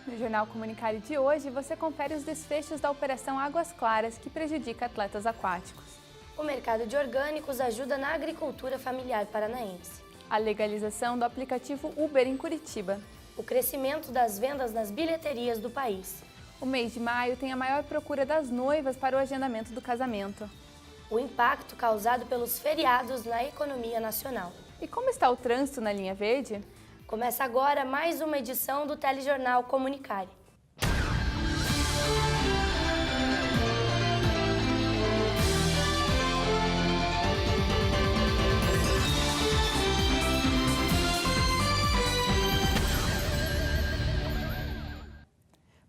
No Jornal Comunicário de hoje, você confere os desfechos da Operação Águas Claras, que prejudica atletas aquáticos. O mercado de orgânicos ajuda na agricultura familiar paranaense. A legalização do aplicativo Uber em Curitiba. O crescimento das vendas nas bilheterias do país. O mês de maio tem a maior procura das noivas para o agendamento do casamento. O impacto causado pelos feriados na economia nacional. E como está o trânsito na linha verde? Começa agora mais uma edição do Telejornal Comunicário.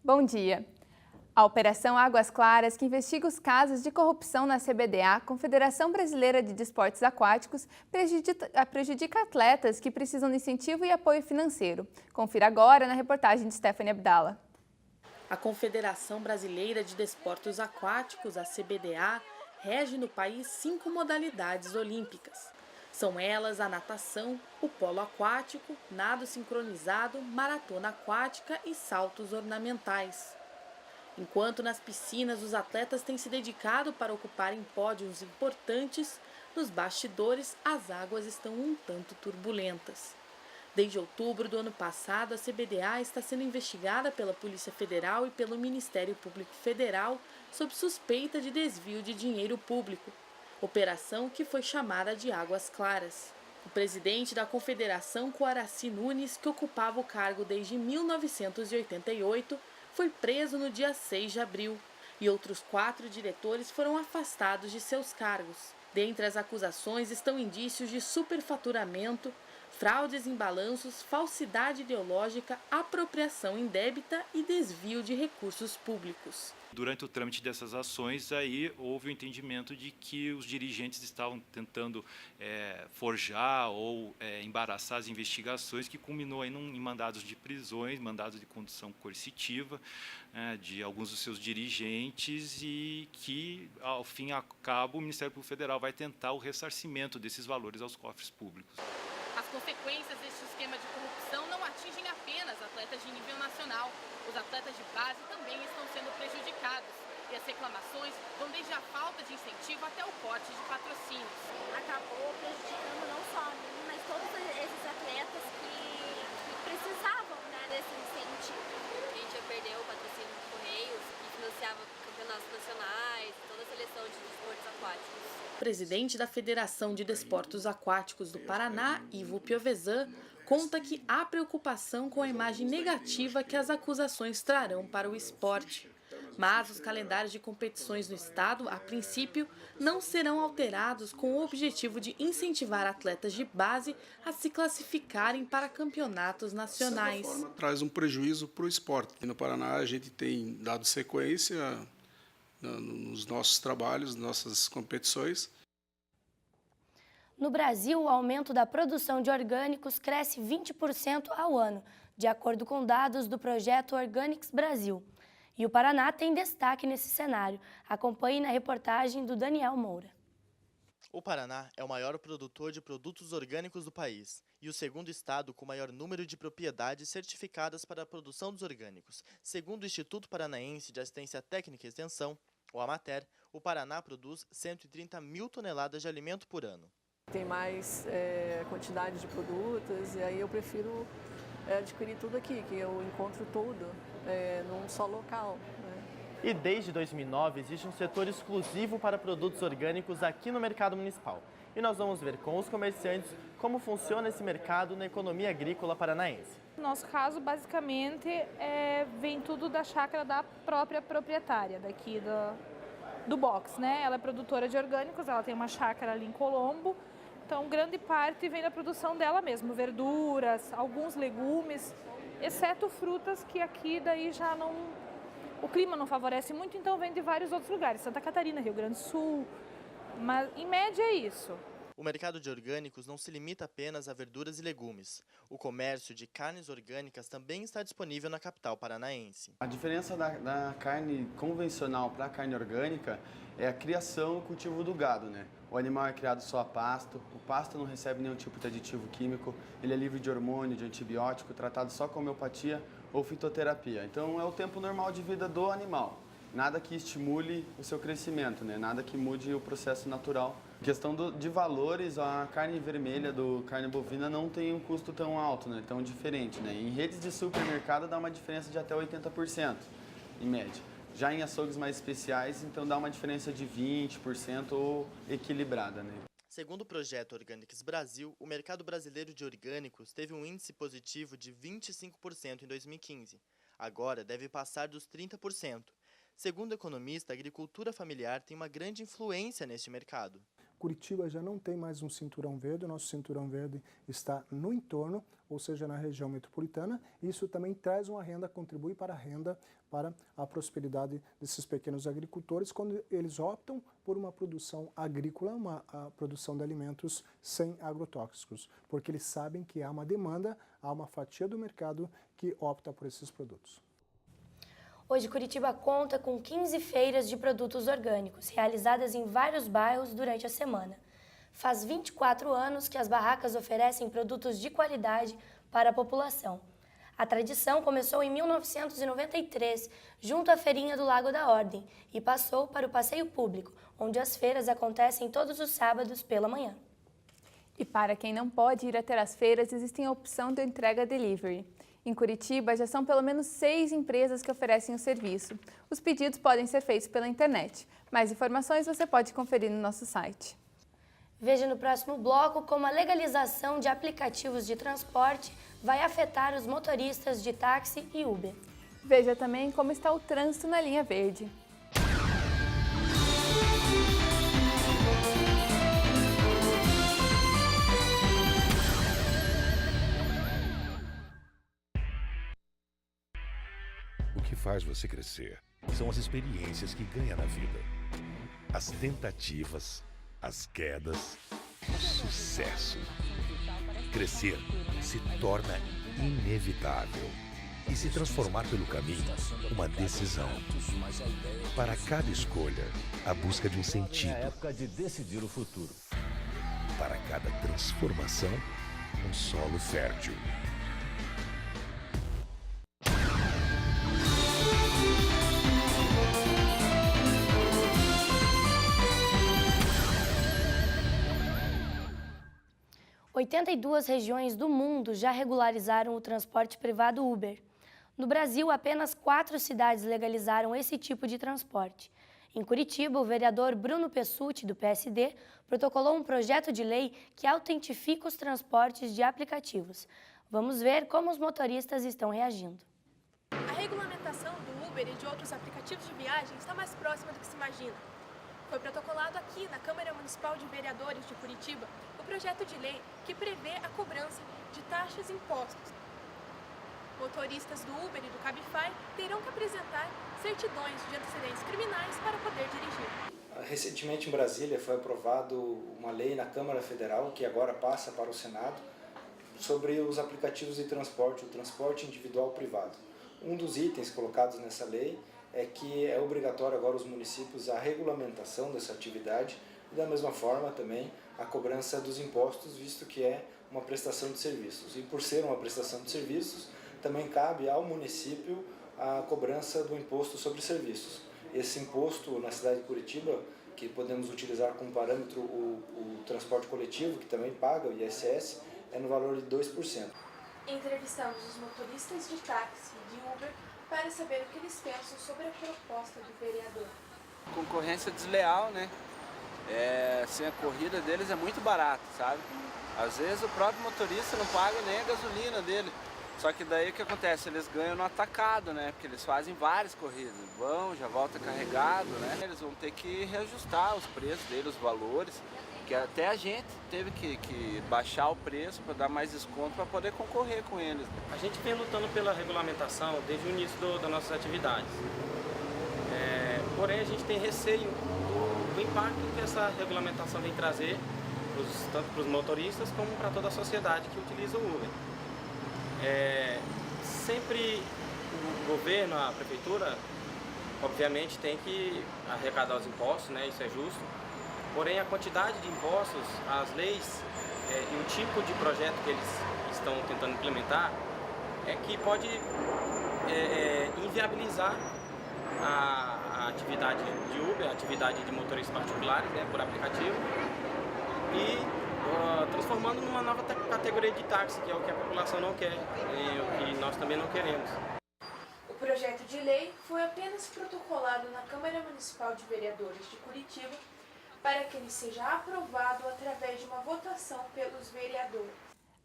Bom dia! A Operação Águas Claras, que investiga os casos de corrupção na CBDA, Confederação Brasileira de Desportos Aquáticos, prejudica atletas que precisam de incentivo e apoio financeiro. Confira agora na reportagem de Stephanie Abdala. A Confederação Brasileira de Desportos Aquáticos, a CBDA, rege no país 5 modalidades olímpicas. São elas a natação, o polo aquático, nado sincronizado, maratona aquática e saltos ornamentais. Enquanto nas piscinas os atletas têm se dedicado para ocuparem pódios importantes, nos bastidores as águas estão um tanto turbulentas. Desde outubro do ano passado, a CBDA está sendo investigada pela Polícia Federal e pelo Ministério Público Federal sob suspeita de desvio de dinheiro público, operação que foi chamada de Águas Claras. O presidente da Confederação, Coaraci Nunes, que ocupava o cargo desde 1988, foi preso no dia 6 de abril e outros 4 diretores foram afastados de seus cargos. Dentre as acusações estão indícios de superfaturamento, fraudes em balanços, falsidade ideológica, apropriação indébita e desvio de recursos públicos. Durante o trâmite dessas ações, aí houve o entendimento de que os dirigentes estavam tentando forjar ou embaraçar as investigações, que culminou aí em mandados de prisões, mandados de condução coercitiva de alguns dos seus dirigentes e que, ao fim e ao cabo, o Ministério Público Federal vai tentar o ressarcimento desses valores aos cofres públicos. As consequências deste esquema de corrupção não atingem apenas atletas de nível nacional. Os atletas de base também estão sendo prejudicados. E as reclamações vão desde a falta de incentivo até o corte de patrocínios. Acabou prejudicando não só a mim, mas todos esses atletas que precisavam, né, desse incentivo. A gente já perdeu o patrocínio do Correios, que financiava campeonatos nacionais, toda a seleção de desportos aquáticos. O presidente da Federação de Desportos Aquáticos do Paraná, Ivo Piovesan, conta que há preocupação com a imagem negativa que as acusações trarão para o esporte. Mas os calendários de competições no estado, a princípio, não serão alterados com o objetivo de incentivar atletas de base a se classificarem para campeonatos nacionais. Dessa forma, traz um prejuízo para o esporte. E no Paraná a gente tem dado sequência nos nossos trabalhos, nossas competições. No Brasil, o aumento da produção de orgânicos cresce 20% ao ano, de acordo com dados do projeto Organics Brasil. E o Paraná tem destaque nesse cenário. Acompanhe na reportagem do Daniel Moura. O Paraná é o maior produtor de produtos orgânicos do país e o segundo estado com maior número de propriedades certificadas para a produção dos orgânicos. Segundo o Instituto Paranaense de Assistência Técnica e Extensão, o AMATER, o Paraná produz 130 mil toneladas de alimento por ano. Tem mais quantidade de produtos e aí eu prefiro adquirir tudo aqui, que eu encontro tudo num só local. Né? E desde 2009 existe um setor exclusivo para produtos orgânicos aqui no mercado municipal. E nós vamos ver com os comerciantes como funciona esse mercado na economia agrícola paranaense. No nosso caso, basicamente, vem tudo da chácara da própria proprietária daqui do box, né? Ela é produtora de orgânicos, ela tem uma chácara ali em Colombo. Então, grande parte vem da produção dela mesmo, verduras, alguns legumes, exceto frutas que aqui daí já não... O clima não favorece muito, então vem de vários outros lugares, Santa Catarina, Rio Grande do Sul, mas em média é isso. O mercado de orgânicos não se limita apenas a verduras e legumes. O comércio de carnes orgânicas também está disponível na capital paranaense. A diferença da carne convencional para a carne orgânica é a criação e o cultivo do gado, né? O animal é criado só a pasto, o pasto não recebe nenhum tipo de aditivo químico, ele é livre de hormônio, de antibiótico, tratado só com homeopatia ou fitoterapia. Então é o tempo normal de vida do animal. Nada que estimule o seu crescimento, né? Nada que mude o processo natural. Em questão de valores, a carne vermelha do carne bovina não tem um custo tão alto, né? Tão diferente, né? Em redes de supermercado dá uma diferença de até 80%, em média. Já em açougues mais especiais, então dá uma diferença de 20% ou equilibrada, né? Segundo o projeto Organics Brasil, o mercado brasileiro de orgânicos teve um índice positivo de 25% em 2015. Agora deve passar dos 30%. Segundo o economista, a agricultura familiar tem uma grande influência neste mercado. Curitiba já não tem mais um cinturão verde, o nosso cinturão verde está no entorno, ou seja, na região metropolitana. Isso também traz uma renda, contribui para a renda, para a prosperidade desses pequenos agricultores, quando eles optam por uma produção agrícola, a produção de alimentos sem agrotóxicos, porque eles sabem que há uma demanda, há uma fatia do mercado que opta por esses produtos. Hoje, Curitiba conta com 15 feiras de produtos orgânicos, realizadas em vários bairros durante a semana. Faz 24 anos que as barracas oferecem produtos de qualidade para a população. A tradição começou em 1993, junto à Feirinha do Lago da Ordem, e passou para o passeio público, onde as feiras acontecem todos os sábados pela manhã. E para quem não pode ir até as feiras, existe a opção de entrega delivery. Em Curitiba, já são pelo menos 6 empresas que oferecem o serviço. Os pedidos podem ser feitos pela internet. Mais informações você pode conferir no nosso site. Veja no próximo bloco como a legalização de aplicativos de transporte vai afetar os motoristas de táxi e Uber. Veja também como está o trânsito na linha verde. O que faz você crescer são as experiências que ganha na vida. As tentativas, as quedas, o sucesso. Crescer se torna inevitável e se transformar pelo caminho uma decisão. Para cada escolha, a busca de um sentido. É a época de decidir o futuro. Para cada transformação, um solo fértil. Em 82 regiões do mundo já regularizaram o transporte privado Uber. No Brasil, apenas 4 cidades legalizaram esse tipo de transporte. Em Curitiba, o vereador Bruno Pessutti, do PSD, protocolou um projeto de lei que autentifica os transportes de aplicativos. Vamos ver como os motoristas estão reagindo. A regulamentação do Uber e de outros aplicativos de viagem está mais próxima do que se imagina. Foi protocolado aqui na Câmara Municipal de Vereadores de Curitiba o projeto de lei que prevê a cobrança de taxas e impostos. Motoristas do Uber e do Cabify terão que apresentar certidões de antecedentes criminais para poder dirigir. Recentemente em Brasília foi aprovado uma lei na Câmara Federal, que agora passa para o Senado, sobre os aplicativos de transporte, o transporte individual privado. Um dos itens colocados nessa lei é que é obrigatório agora os municípios a regulamentação dessa atividade e da mesma forma também a cobrança dos impostos, visto que é uma prestação de serviços. E por ser uma prestação de serviços, também cabe ao município a cobrança do imposto sobre serviços. Esse imposto na cidade de Curitiba, que podemos utilizar como parâmetro o transporte coletivo, que também paga o ISS, é no valor de 2%. Entrevistamos os motoristas de táxi e de Uber para saber o que eles pensam sobre a proposta do vereador. Concorrência desleal, né? Assim, a corrida deles é muito barata, sabe? Às vezes o próprio motorista não paga nem a gasolina dele. Só que daí o que acontece? Eles ganham no atacado, né? Porque eles fazem várias corridas. Vão, já volta carregado, né? Eles vão ter que reajustar os preços deles, os valores. Que até a gente teve que baixar o preço para dar mais desconto para poder concorrer com eles. A gente vem lutando pela regulamentação desde o início das nossas atividades. Porém, a gente tem receio do impacto que essa regulamentação vem trazer, tanto para os motoristas como para toda a sociedade que utiliza o Uber. Sempre o governo, a prefeitura, obviamente tem que arrecadar os impostos, né? Isso é justo. Porém, a quantidade de impostos, as leis e o tipo de projeto que eles estão tentando implementar é que pode inviabilizar a atividade de Uber, a atividade de motoristas particulares, né, por aplicativo, e transformando numa nova categoria de táxi, que é o que a população não quer e o que nós também não queremos. O projeto de lei foi apenas protocolado na Câmara Municipal de Vereadores de Curitiba para que ele seja aprovado através de uma votação pelos vereadores.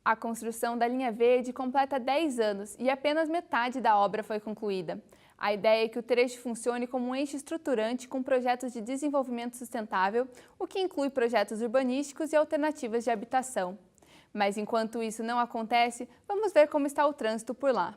A construção da linha verde completa 10 anos e apenas metade da obra foi concluída. A ideia é que o trecho funcione como um eixo estruturante com projetos de desenvolvimento sustentável, o que inclui projetos urbanísticos e alternativas de habitação. Mas enquanto isso não acontece, vamos ver como está o trânsito por lá.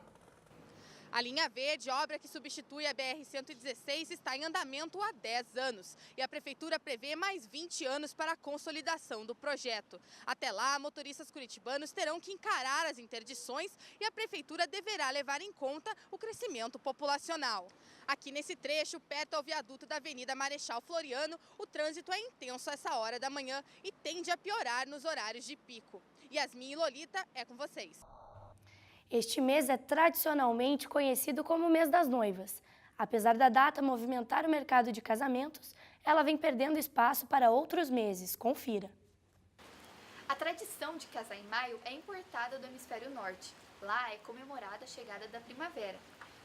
A linha verde, obra que substitui a BR-116, está em andamento há 10 anos e a Prefeitura prevê mais 20 anos para a consolidação do projeto. Até lá, motoristas curitibanos terão que encarar as interdições e a Prefeitura deverá levar em conta o crescimento populacional. Aqui nesse trecho, perto ao viaduto da Avenida Marechal Floriano, o trânsito é intenso a essa hora da manhã e tende a piorar nos horários de pico. Yasmin e Lolita, é com vocês. Este mês é tradicionalmente conhecido como o mês das noivas. Apesar da data movimentar o mercado de casamentos, ela vem perdendo espaço para outros meses. Confira. A tradição de casar em maio é importada do hemisfério norte. Lá é comemorada a chegada da primavera.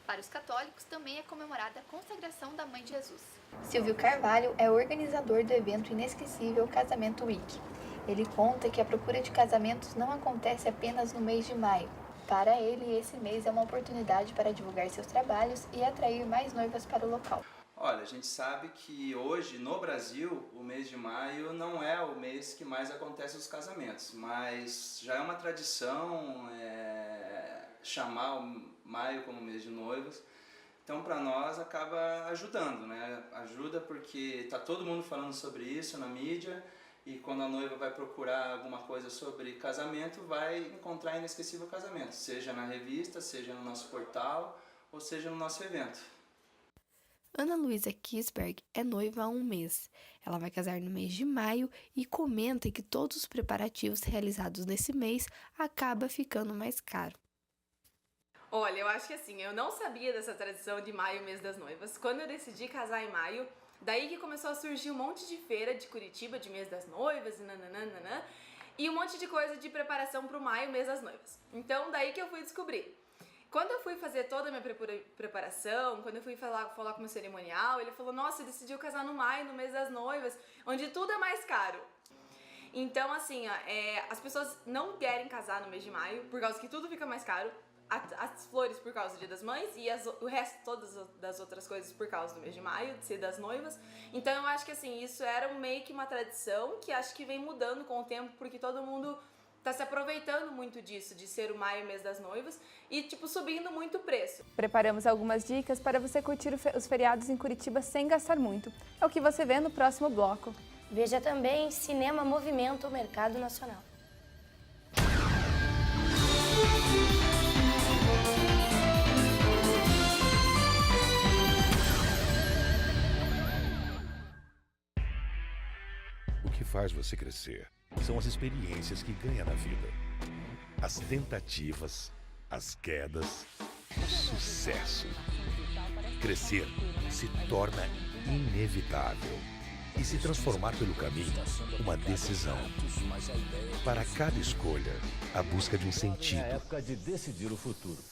Para os católicos, também é comemorada a consagração da Mãe de Jesus. Silvio Carvalho é o organizador do evento inesquecível Casamento Week. Ele conta que a procura de casamentos não acontece apenas no mês de maio. Para ele, esse mês é uma oportunidade para divulgar seus trabalhos e atrair mais noivas para o local. Olha, a gente sabe que hoje no Brasil o mês de maio não é o mês que mais acontece os casamentos, mas já é uma tradição chamar o maio como mês de noivas. Então para nós acaba ajudando, né? Ajuda porque está todo mundo falando sobre isso na mídia. E quando a noiva vai procurar alguma coisa sobre casamento, vai encontrar Inesquecível Casamento, seja na revista, seja no nosso portal, ou seja no nosso evento. Ana Luísa Kisberg é noiva há um mês. Ela vai casar no mês de maio e comenta que todos os preparativos realizados nesse mês acabam ficando mais caro. Olha, eu acho que assim, eu não sabia dessa tradição de maio, mês das noivas. Quando eu decidi casar em maio, daí que começou a surgir um monte de feira de Curitiba, de mês das noivas, e um monte de coisa de preparação pro maio, mês das noivas. Então, daí que eu fui descobrir. Quando eu fui fazer toda a minha preparação, quando eu fui falar com o meu cerimonial, ele falou, nossa, você decidiu casar no maio, no mês das noivas, onde tudo é mais caro. Então, assim, as pessoas não querem casar no mês de maio, por causa que tudo fica mais caro. As flores por causa do Dia das Mães e o resto todas das outras coisas por causa do mês de maio, de ser das noivas. Então eu acho que assim, isso era meio que uma tradição que acho que vem mudando com o tempo, porque todo mundo tá se aproveitando muito disso, de ser o maio, mês das noivas, e tipo subindo muito o preço. Preparamos algumas dicas para você curtir os feriados em Curitiba sem gastar muito. É o que você vê no próximo bloco. Veja também Cinema movimenta o mercado nacional. O que faz você crescer são as experiências que ganha na vida. As tentativas, as quedas, o sucesso. Crescer se torna inevitável e se transformar pelo caminho uma decisão. Para cada escolha, a busca de um sentido. É a época de decidir o futuro.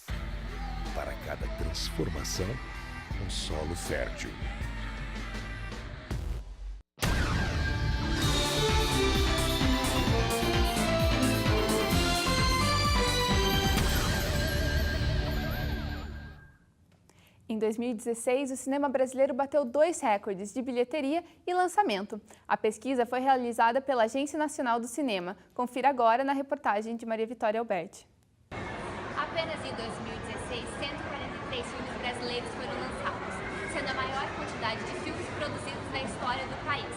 Para cada transformação, um solo fértil. Em 2016, o cinema brasileiro bateu 2 recordes de bilheteria e lançamento. A pesquisa foi realizada pela Agência Nacional do Cinema. Confira agora na reportagem de Maria Vitória Alberti. Apenas em 2016, 143 filmes brasileiros foram lançados, sendo a maior quantidade de filmes produzidos na história do país.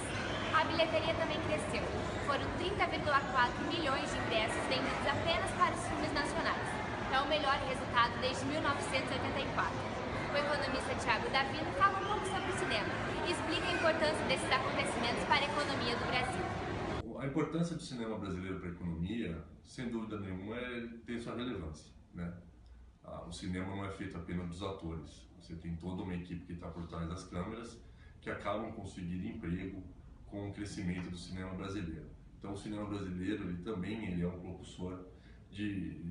A bilheteria também cresceu. Foram 30,4 milhões de ingressos vendidos apenas para os filmes nacionais. É o melhor resultado desde 1984. O economista Thiago Davino fala um pouco sobre o cinema e explica a importância desses acontecimentos para a economia do Brasil. A importância do cinema brasileiro para a economia, sem dúvida nenhuma, tem sua relevância, né? O cinema não é feito apenas dos atores. O Você tem toda uma equipe que está por trás das câmeras que acabam conseguindo emprego com o crescimento do cinema brasileiro. Então o cinema brasileiro ele é um propulsor de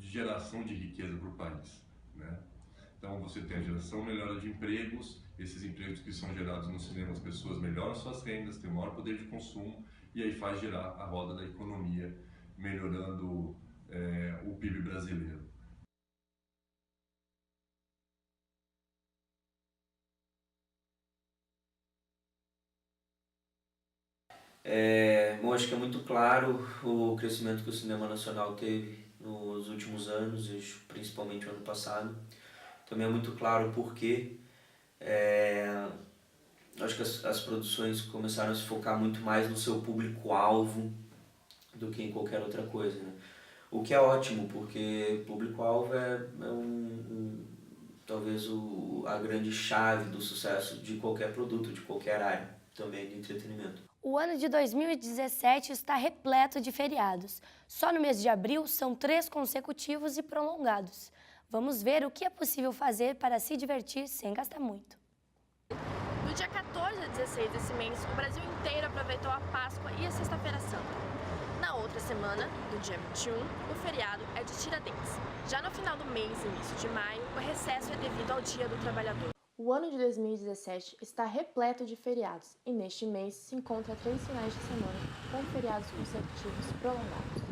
geração de riqueza para o país, né? Então você tem a geração melhora de empregos, esses empregos que são gerados no cinema, as pessoas melhoram suas rendas, têm maior poder de consumo e aí faz girar a roda da economia, melhorando o PIB brasileiro. Bom, acho que é muito claro o crescimento que o cinema nacional teve nos últimos anos, principalmente o ano passado. Também é muito claro o porquê. Acho que as produções começaram a se focar muito mais no seu público-alvo do que em qualquer outra coisa, né? O que é ótimo, porque público-alvo talvez a grande chave do sucesso de qualquer produto, de qualquer área, também de entretenimento. O ano de 2017 está repleto de feriados. Só no mês de abril são 3 consecutivos e prolongados. Vamos ver o que é possível fazer para se divertir sem gastar muito. Do dia 14 a 16 desse mês, o Brasil inteiro aproveitou a Páscoa e a Sexta-feira Santa. Na outra semana, no dia 21, o feriado é de Tiradentes. Já no final do mês, início de maio, o recesso é devido ao Dia do Trabalhador. O ano de 2017 está repleto de feriados e neste mês se encontra 3 finais de semana com feriados consecutivos prolongados.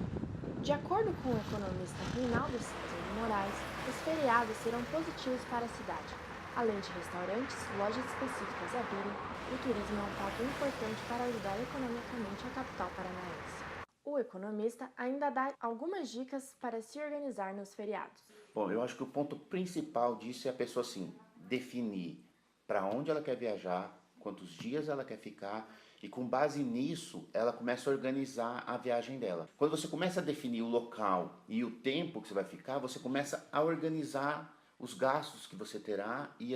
De acordo com o economista Reinaldo César de Moraes, os feriados serão positivos para a cidade. Além de restaurantes, lojas específicas abrirem, o turismo é um fato importante para ajudar economicamente a capital paranaense. O economista ainda dá algumas dicas para se organizar nos feriados. Bom, eu acho que o ponto principal disso é a pessoa definir para onde ela quer viajar, quantos dias ela quer ficar e com base nisso ela começa a organizar a viagem dela. Quando você começa a definir o local e o tempo que você vai ficar, você começa a organizar os gastos que você terá e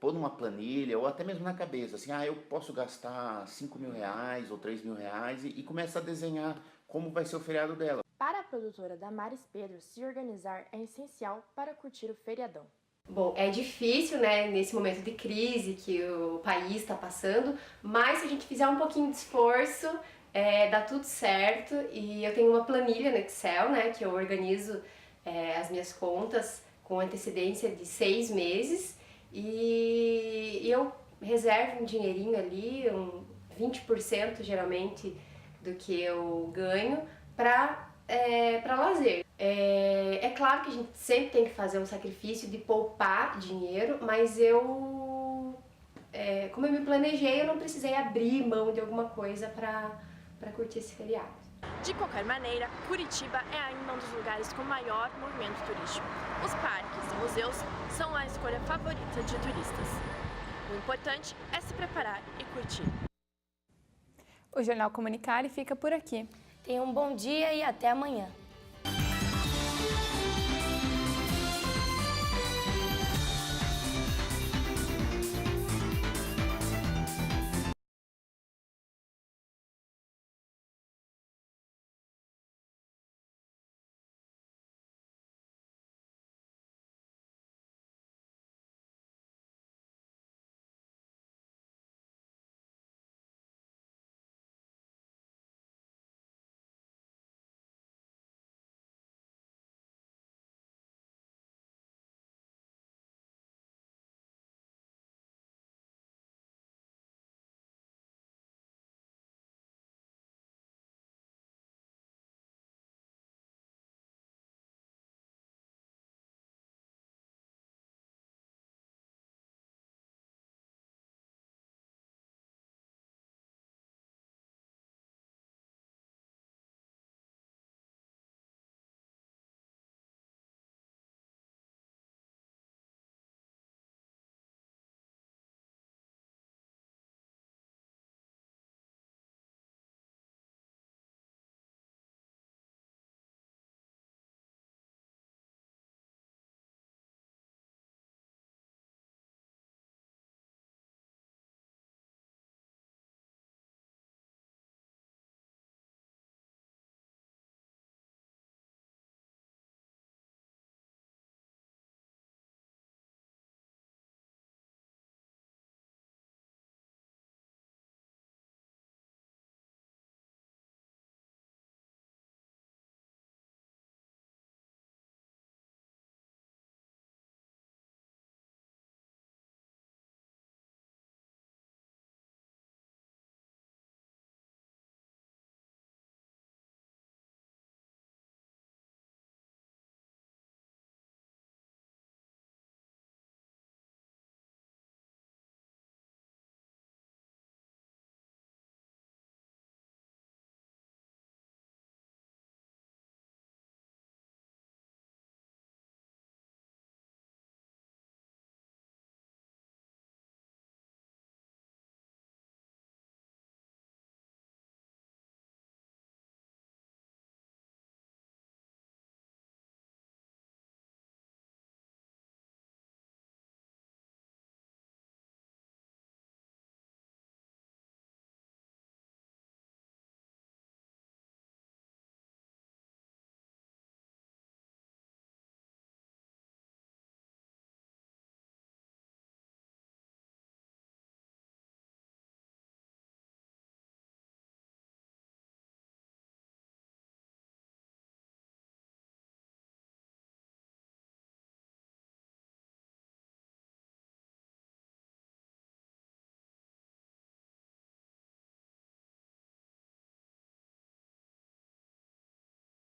pôr numa planilha ou até mesmo na cabeça, eu posso gastar R$5.000 ou R$3.000 e começa a desenhar como vai ser o feriado dela. Para a produtora Damares Pedro, se organizar é essencial para curtir o feriadão. Bom, é difícil, né, nesse momento de crise que o país está passando, mas se a gente fizer um pouquinho de esforço, dá tudo certo. E eu tenho uma planilha no Excel, né, que eu organizo as minhas contas com antecedência de 6 meses e eu reservo um dinheirinho ali, 20% geralmente do que eu ganho para lazer. É claro que a gente sempre tem que fazer um sacrifício de poupar dinheiro, mas como eu me planejei, eu não precisei abrir mão de alguma coisa para curtir esse feriado. De qualquer maneira, Curitiba é ainda um dos lugares com maior movimento turístico. Os parques e museus são a escolha favorita de turistas. O importante é se preparar e curtir. O Jornal Comunicare fica por aqui. Tenha um bom dia e até amanhã.